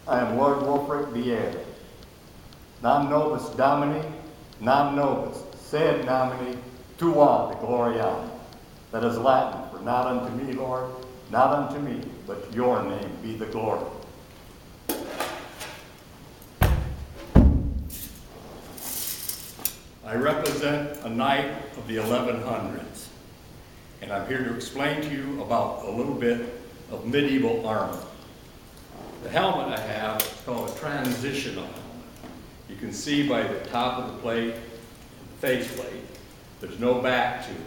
I am Lord Wolfric Viera. Nam nobis Domini, nam nobis, sed nomini, tua de gloriam. That is Latin for not unto me, Lord, not unto me, but your name be the glory. I represent a knight of the 1100s, and I'm here to explain to you about a little bit of medieval armor. The helmet I have is called a transitional helmet. You can see by the top of the plate and the faceplate, there's no back to it.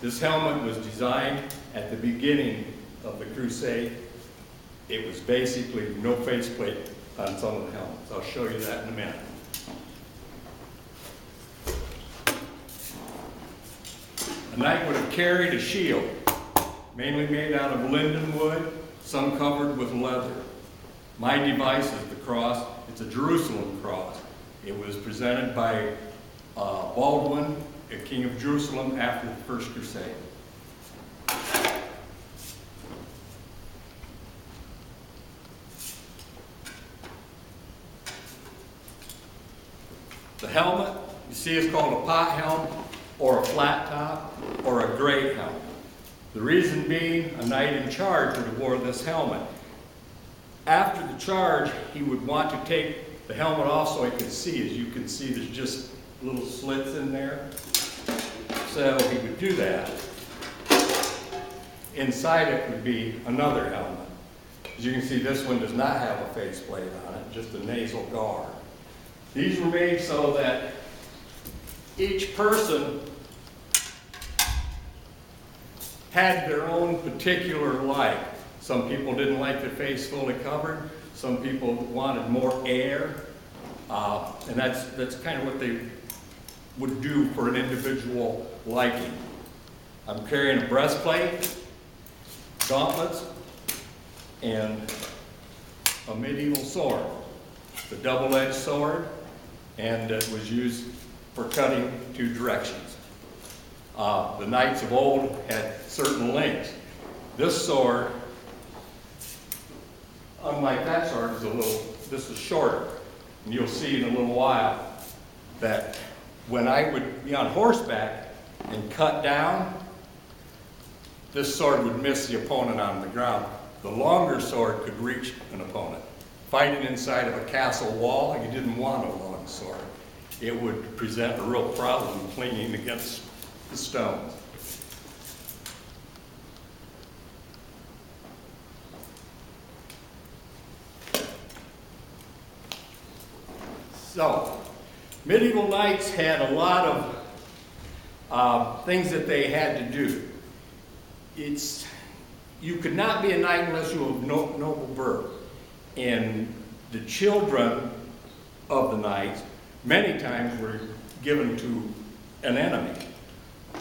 This helmet was designed at the beginning of the crusade. It was basically no faceplate on some of the helmets. I'll show you that in a minute. A knight would have carried a shield, mainly made out of linden wood, some covered with leather. My device is the cross. It's a Jerusalem cross. It was presented by Baldwin, a king of Jerusalem, after the First Crusade. The helmet, you see, is called a pot helmet, or a flat top, or a great helmet. The reason being, a knight in charge would have worn this helmet. After the charge, he would want to take the helmet off so he could see. As you can see, there's just little slits in there. So he would do that. Inside it would be another helmet. As you can see, this one does not have a faceplate on it, just a nasal guard. These were made so that each person had their own particular like. Some people didn't like their face fully covered. Some people wanted more air. And that's kind of what they would do for an individual liking. I'm carrying a breastplate, gauntlets, and a medieval sword. The double-edged sword, and it was used for cutting two directions. The knights of old had certain lengths. This sword, unlike that sword, this is shorter. And you'll see in a little while that when I would be on horseback and cut down, this sword would miss the opponent on the ground. The longer sword could reach an opponent. Fighting inside of a castle wall, you didn't want a long sword. It would present a real problem clinging against the stones. So, medieval knights had a lot of things that they had to do. You could not be a knight unless you were of noble birth. And the children of the knights many times were given to an enemy.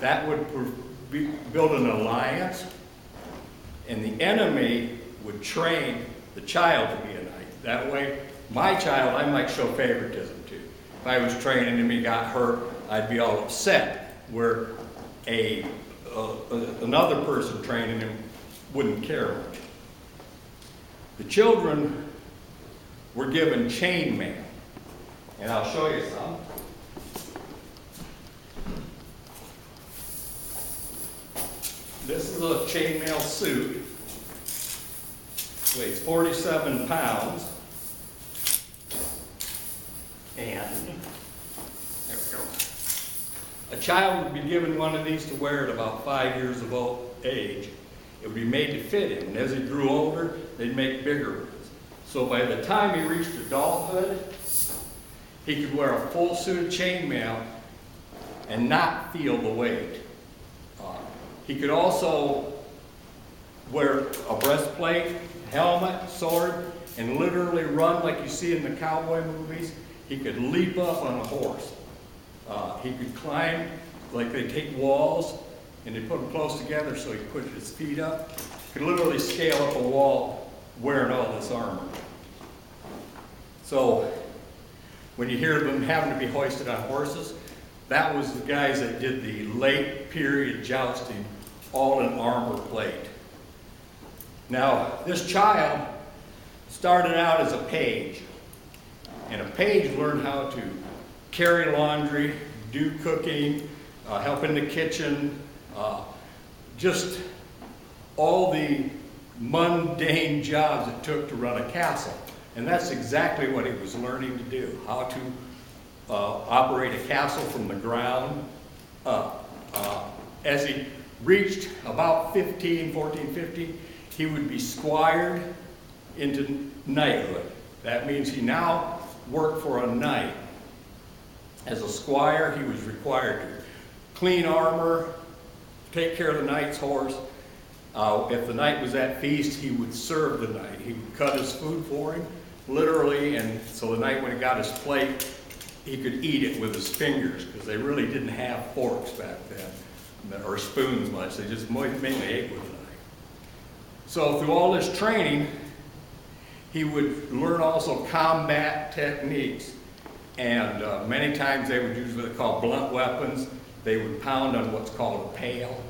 That would build an alliance, and the enemy would train the child to be a knight. That way, my child, I might show favoritism to. If I was training him, he got hurt, I'd be all upset, where another person training him wouldn't care much. The children were given chainmail, and I'll show you some. This is a chainmail suit. Weighs 47 pounds. And there we go. A child would be given one of these to wear at about 5 years of age. It would be made to fit him, and as he grew older, they'd make bigger ones. So by the time he reached adulthood, he could wear a full suit of chainmail and not feel the weight. He could also wear a breastplate, helmet, sword, and literally run like you see in the cowboy movies. He could leap up on a horse. He could climb, like they take walls and they put them close together so he could put his feet up. He could literally scale up a wall wearing all this armor. So when you hear them having to be hoisted on horses, that was the guys that did the late period jousting, all in armor plate. Now, this child started out as a page. And a page learned how to carry laundry, do cooking, help in the kitchen, just all the mundane jobs it took to run a castle. And that's exactly what he was learning to do, how to operate a castle from the ground up. As he reached about 14, 15, he would be squired into knighthood. That means he now worked for a knight. As a squire, he was required to clean armor, take care of the knight's horse. If the knight was at feast, he would serve the knight. He would cut his food for him, literally, and so the knight, when he got his plate, he could eat it with his fingers, because they really didn't have forks back then, or spoons much. They just mainly ate with a knife. So through all this training, he would learn also combat techniques. And many times they would use what they call blunt weapons. They would pound on what's called a pail.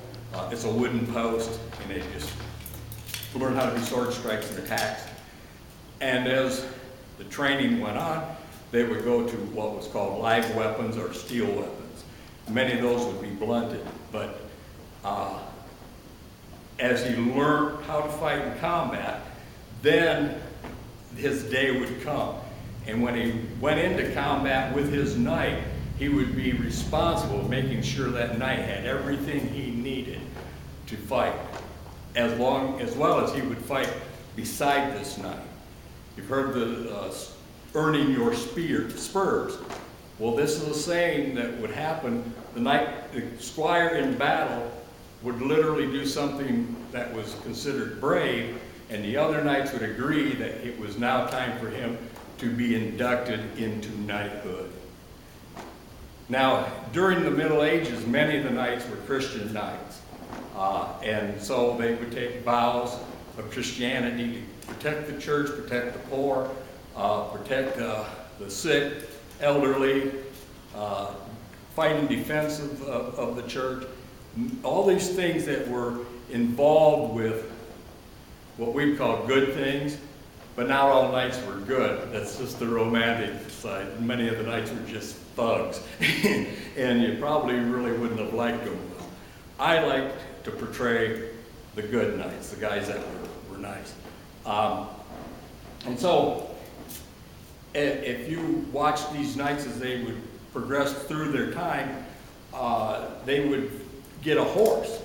It's a wooden post, and they just learn how to do sword strikes and attacks. And as the training went on, they would go to what was called live weapons or steel weapons. Many of those would be blunted, but as he learned how to fight in combat, then his day would come. And when he went into combat with his knight, he would be responsible for making sure that knight had everything he needed to fight, as well as he would fight beside this knight. You've heard the earning your spurs. Well, this is a saying that would happen. The squire in battle would literally do something that was considered brave, and the other knights would agree that it was now time for him to be inducted into knighthood. Now, during the Middle Ages, many of the knights were Christian knights. And so they would take vows of Christianity to protect the church, protect the poor, protect the sick, elderly, fight in defense of the church. All these things that were involved with what we call good things, but not all knights were good. That's just the romantic side. Many of the knights were just thugs, and you probably really wouldn't have liked them. I like to portray the good knights, the guys that were nice. And so, if you watch these knights as they would progress through their time, they would get a horse.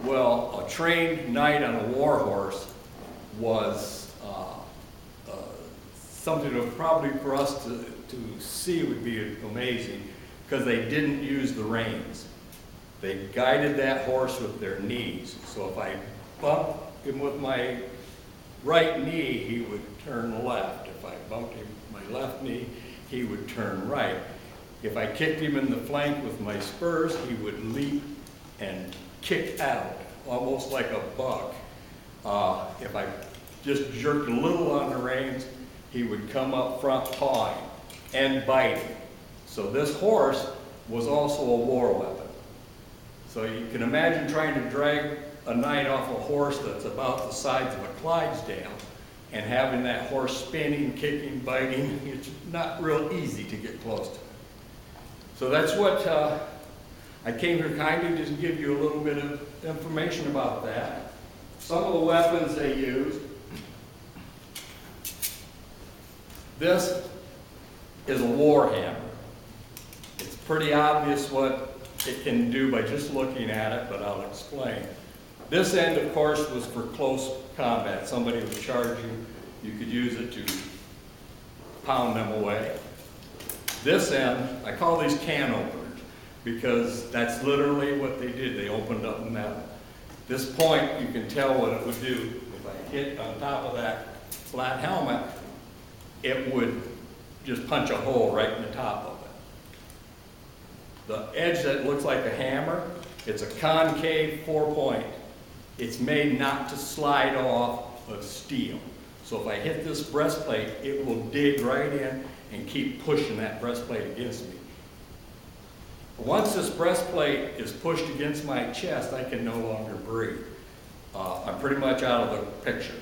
Well, a trained knight on a war horse was something that probably for us to see would be amazing, because they didn't use the reins. They guided that horse with their knees. So if I bumped him with my right knee, he would turn left. If I bumped him with my left knee, he would turn right. If I kicked him in the flank with my spurs, he would leap and kick out, almost like a buck. If I just jerked a little on the reins, he would come up front pawing and biting. So this horse was also a war weapon. So you can imagine trying to drag a knight off a horse that's about the size of a Clydesdale and having that horse spinning, kicking, biting. It's not real easy to get close to. So that's what I came here kindly to give you a little bit of information about that. Some of the weapons they used. This is a war hammer. It's pretty obvious what it can do by just looking at it, but I'll explain. This end, of course, was for close combat. Somebody would charge you, you could use it to pound them away. This end, I call these can openers, because that's literally what they did. They opened up metal. This point, you can tell what it would do. If I hit on top of that flat helmet, it would just punch a hole right in the top of it. The edge that looks like a hammer, it's a concave 4-point. It's made not to slide off of steel. So if I hit this breastplate, it will dig right in and keep pushing that breastplate against me. Once this breastplate is pushed against my chest, I can no longer breathe. I'm pretty much out of the picture.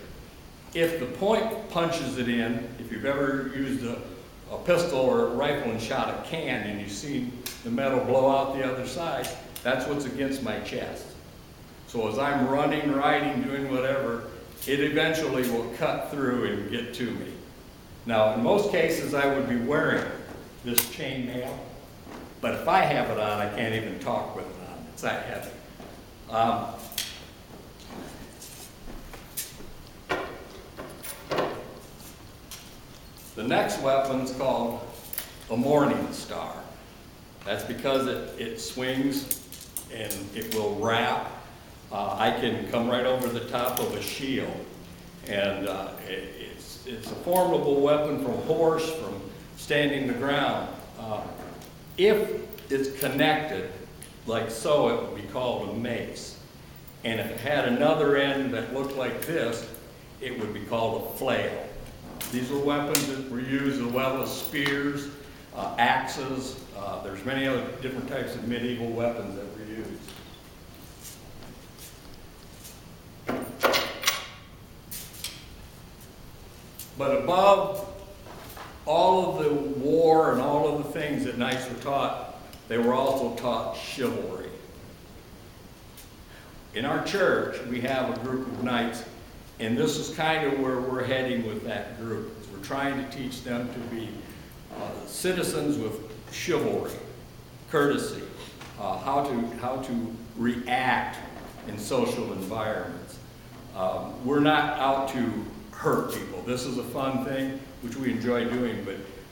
If the point punches it in, if you've ever used a pistol or a rifle and shot a can and you see the metal blow out the other side, that's what's against my chest. So as I'm running, riding, doing whatever, it eventually will cut through and get to me. Now, in most cases, I would be wearing this chainmail, but if I have it on, I can't even talk with it on. It's that heavy. The next weapon's called a morning star. That's because it swings and it will wrap. I can come right over the top of a shield, and it's a formidable weapon from horse, from standing the ground. If it's connected, like so, it would be called a mace. And if it had another end that looked like this, it would be called a flail. These were weapons that were used as well as spears, axes. There's many other different types of medieval weapons that were used. But above all of the war and all of the things that knights were taught, they were also taught chivalry. In our church, we have a group of knights, and this is kind of where we're heading with that group. We're trying to teach them to be citizens with chivalry, courtesy, how to react in social environments. We're not out to hurt people. This is a fun thing, which we enjoy doing,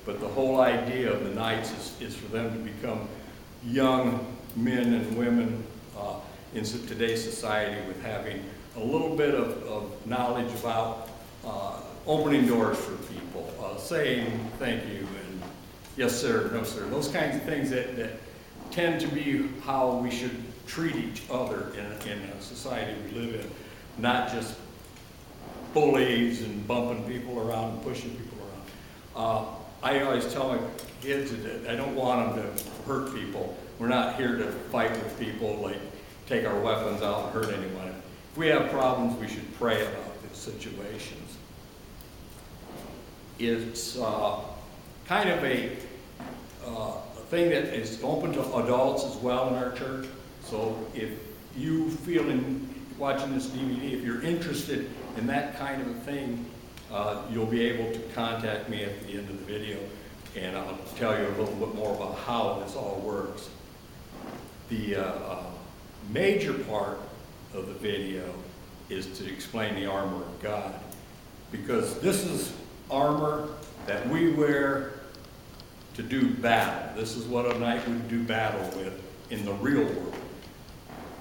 but the whole idea of the Knights is for them to become young men and women in today's society with having a little bit of knowledge about opening doors for people, saying thank you and yes sir, no sir, those kinds of things that tend to be how we should treat each other in a society we live in, not just bullies and bumping people around and pushing people around. I always tell my kids that I don't want them to hurt people. We're not here to fight with people, like take our weapons out and hurt anyone. If we have problems, we should pray about these situations. It's kind of a thing that is open to adults as well in our church. So if you feel in watching this DVD, if you're interested in that kind of a thing, you'll be able to contact me at the end of the video, and I'll tell you a little bit more about how this all works. The major part of the video is to explain the armor of God, because this is armor that we wear to do battle. This is what a knight would do battle with in the real world.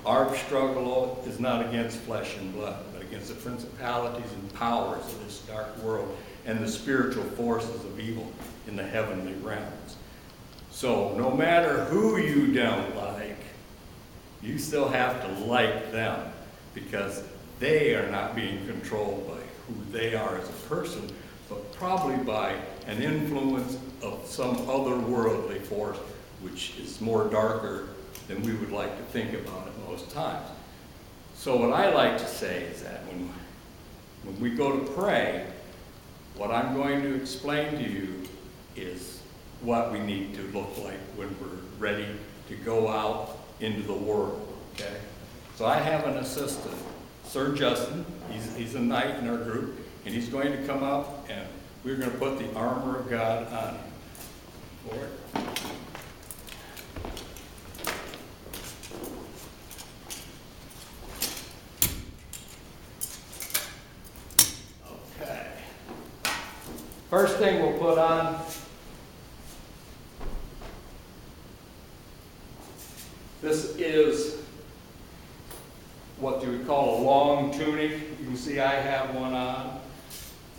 Our struggle is not against flesh and blood, but against the principalities and powers of this dark world and the spiritual forces of evil in the heavenly realms. So no matter who you don't like, you still have to like them, because they are not being controlled by who they are as a person, but probably by an influence of some otherworldly force, which is more darker than we would like to think about it most times. So what I like to say is that when we go to pray, what I'm going to explain to you is what we need to look like when we're ready to go out into the world, okay? So I have an assistant, Sir Justin. He's a knight in our group, and he's going to come up and we're going to put the armor of God on him. Forward. Okay. First thing we'll put on this is what you would call a long tunic. You can see I have one on.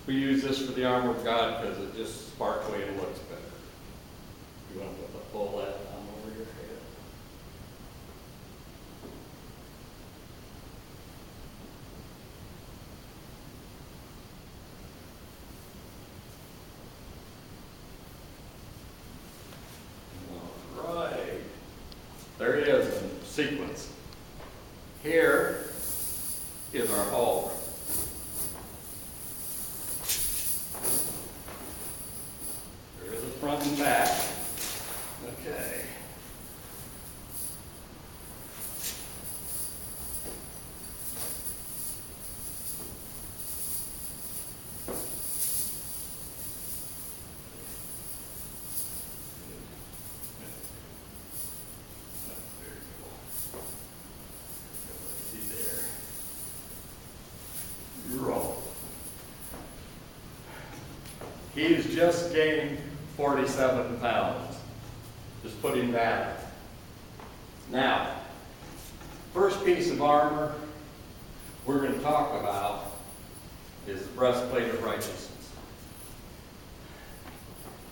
We use this for the armor of God because it just sparkly and looks better. You want to pull that down over your head. All right. There it is in sequence. Here is our halberd. He has just gained 47 pounds. Just putting that up. Now, first piece of armor we're going to talk about is the breastplate of righteousness.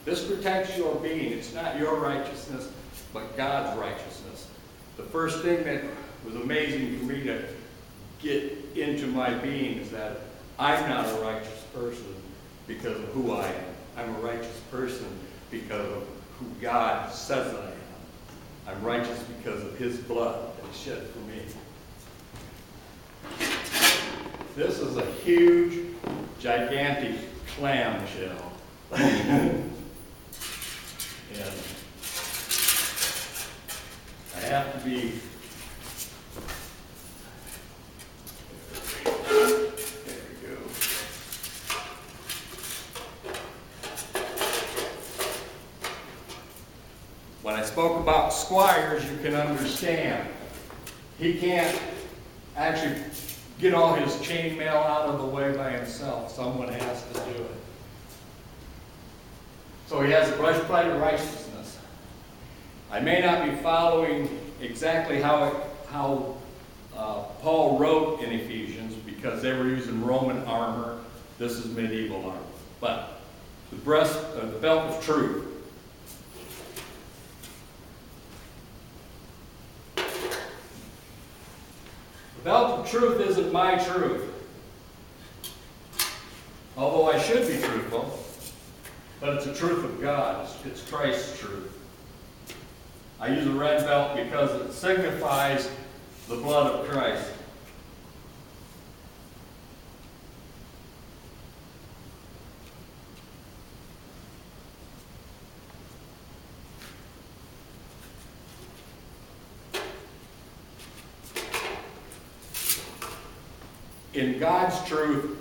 This protects your being. It's not your righteousness, but God's righteousness. The first thing that was amazing for me to get into my being is that I'm not a righteous person because of who I am. I'm a righteous person because of who God says I am. I'm righteous because of His blood that He shed for me. This is a huge, gigantic clamshell. And I have to be, there we go. When I spoke about squires, you can understand. He can't actually get all his chainmail out of the way by himself. Someone has to do it. So he has the breastplate of righteousness. I may not be following exactly how Paul wrote in Ephesians because they were using Roman armor. This is medieval armor. But the belt of truth. The belt of truth isn't my truth. Although I should be truthful. But it's the truth of God. It's Christ's truth. I use a red belt because it signifies the blood of Christ. In God's truth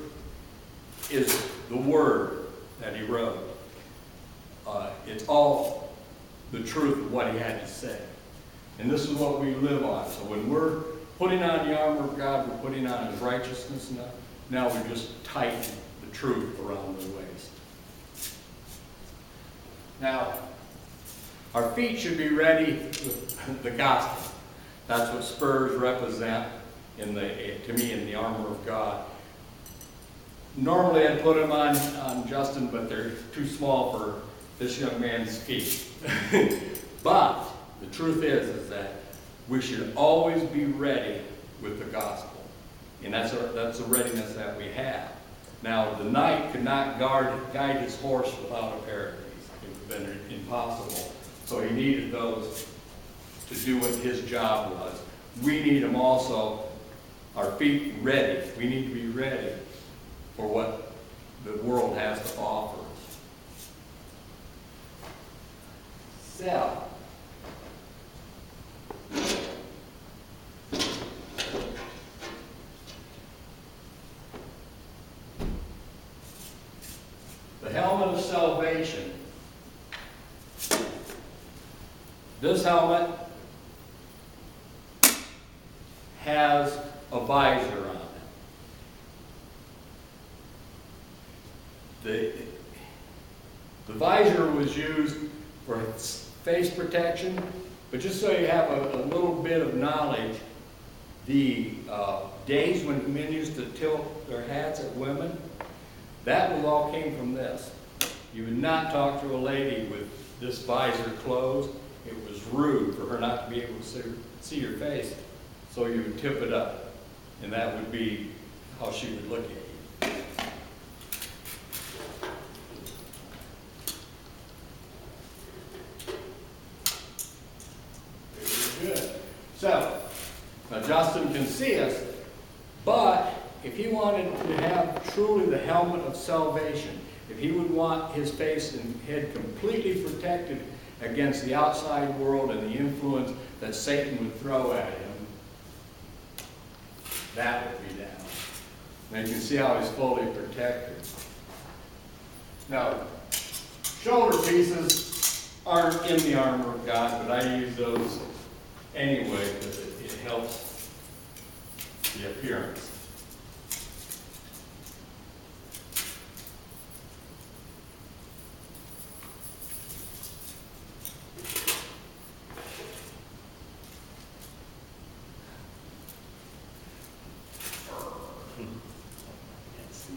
is the word that He wrote. It's all the truth of what He had to say. And this is what we live on. So when we're putting on the armor of God, we're putting on His righteousness. Now we just tighten the truth around the waist. Now, our feet should be ready with the gospel. That's what spurs represent to me in the armor of God. Normally I'd put them on Justin, but they're too small for this young man's feet. But the truth is that we should always be ready with the gospel. And that's the readiness that we have. Now, the knight could not guide his horse without a pair of these. It would have been impossible. So he needed those to do what his job was. We need them also, our feet ready. We need to be ready for what the world has to offer. So, the helmet of salvation. This helmet has a visor on it. The visor was used for face protection, but just so you have a little bit of knowledge, the days when men used to tilt their hats at women, that all came from this. You would not talk to a lady with this visor closed. It was rude for her not to be able to see your face, so you would tip it up, and that would be how she would look at you. Good. So, now Justin can see us, but if he wanted to have truly the helmet of salvation, if he would want his face and head completely protected against the outside world and the influence that Satan would throw at him, that would be down. And you can see how he's fully protected. Now, shoulder pieces aren't in the armor of God, but I use those anyway because it helps the appearance. Can't see.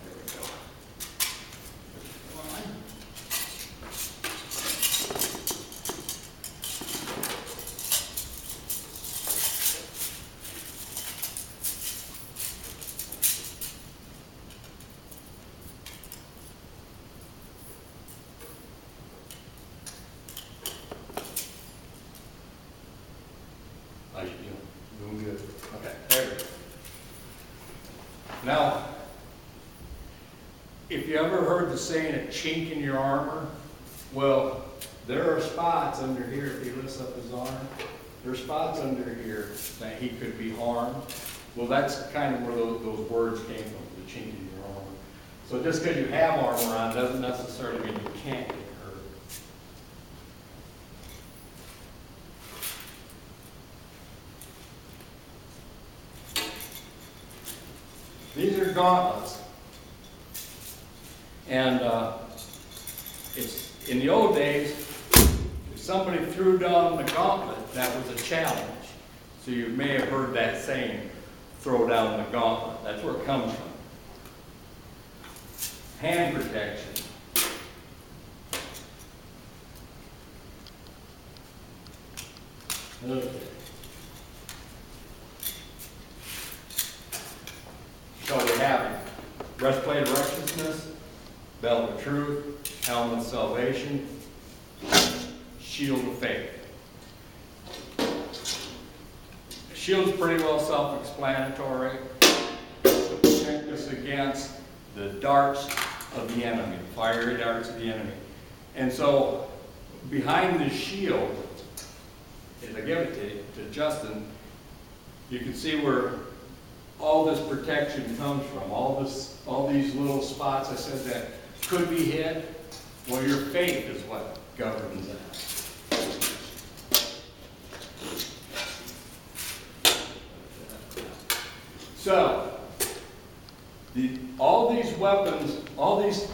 There we go. Come on. How you doing? Doing good. Okay, there we go. Now, if you ever heard the saying, a chink in your armor, well, there are spots under here, if he lifts up his arm, there are spots under here that he could be harmed. Well, that's kind of where those words came from, the chink in your armor. So just because you have armor on doesn't necessarily mean you can't get hurt. These are gauntlets. And it's in the old days, if somebody threw down the gauntlet, that was a challenge. So you may have heard that saying, throw down the gauntlet. That's where it comes from. Hand protection. Okay. So we have breastplate of righteousness, belt of truth, helmet of salvation, shield of faith. Shield's pretty well self-explanatory to protect us against the darts of the enemy, the fiery darts of the enemy. And so behind the shield, as I give it to Justin, you can see where all this protection comes from, all these little spots I said that could be hit. Well, your faith is what governs that. So, all these weapons, all these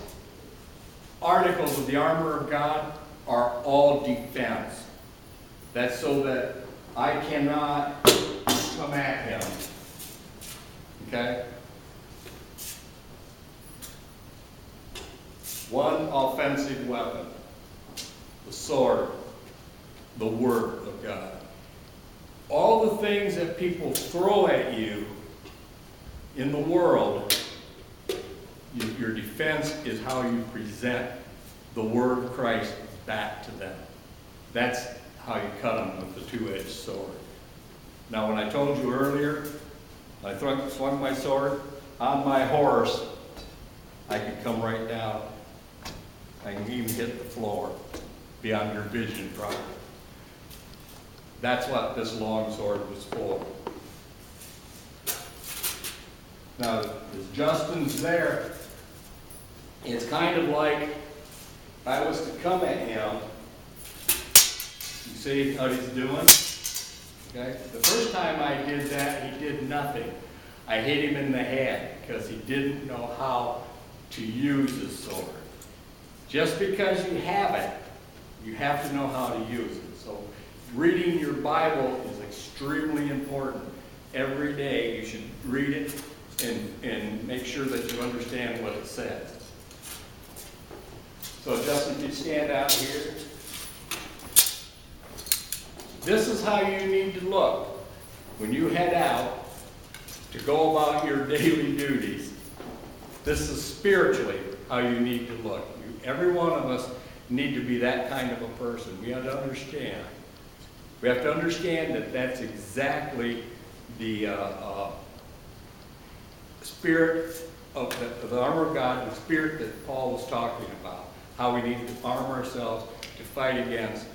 articles of the armor of God are all defense. That's so that I cannot come at him. Okay? One offensive weapon, the sword, the Word of God. All the things that people throw at you in the world, your defense is how you present the Word of Christ back to them. That's how you cut them with the two-edged sword. Now, when I told you earlier, I swung my sword on my horse, I could come right down. I can even hit the floor beyond your vision, probably. That's what this long sword was for. Now, as Justin's there, it's kind of like if I was to come at him, you see how he's doing? Okay? The first time I did that, he did nothing. I hit him in the head because he didn't know how to use his sword. Just because you have it, you have to know how to use it. So reading your Bible is extremely important. Every day you should read it and make sure that you understand what it says. So Justin, if you stand out here. This is how you need to look when you head out to go about your daily duties. This is spiritually how you need to look. Every one of us need to be that kind of a person. We have to understand. We have to understand that that's exactly the spirit of the armor of God, the spirit that Paul was talking about. How we need to arm ourselves to fight against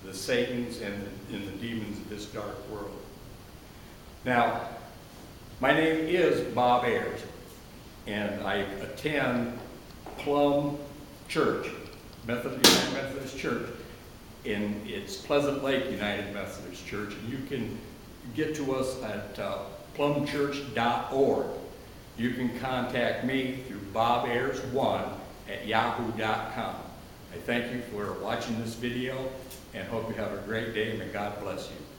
the Satans and the demons of this dark world. Now, my name is Bob Ayers, and I attend Plum Church, United Methodist Church, and it's Pleasant Lake United Methodist Church, and you can get to us at plumchurch.org. You can contact me through bobayers1@yahoo.com. I thank you for watching this video and hope you have a great day. May God bless you.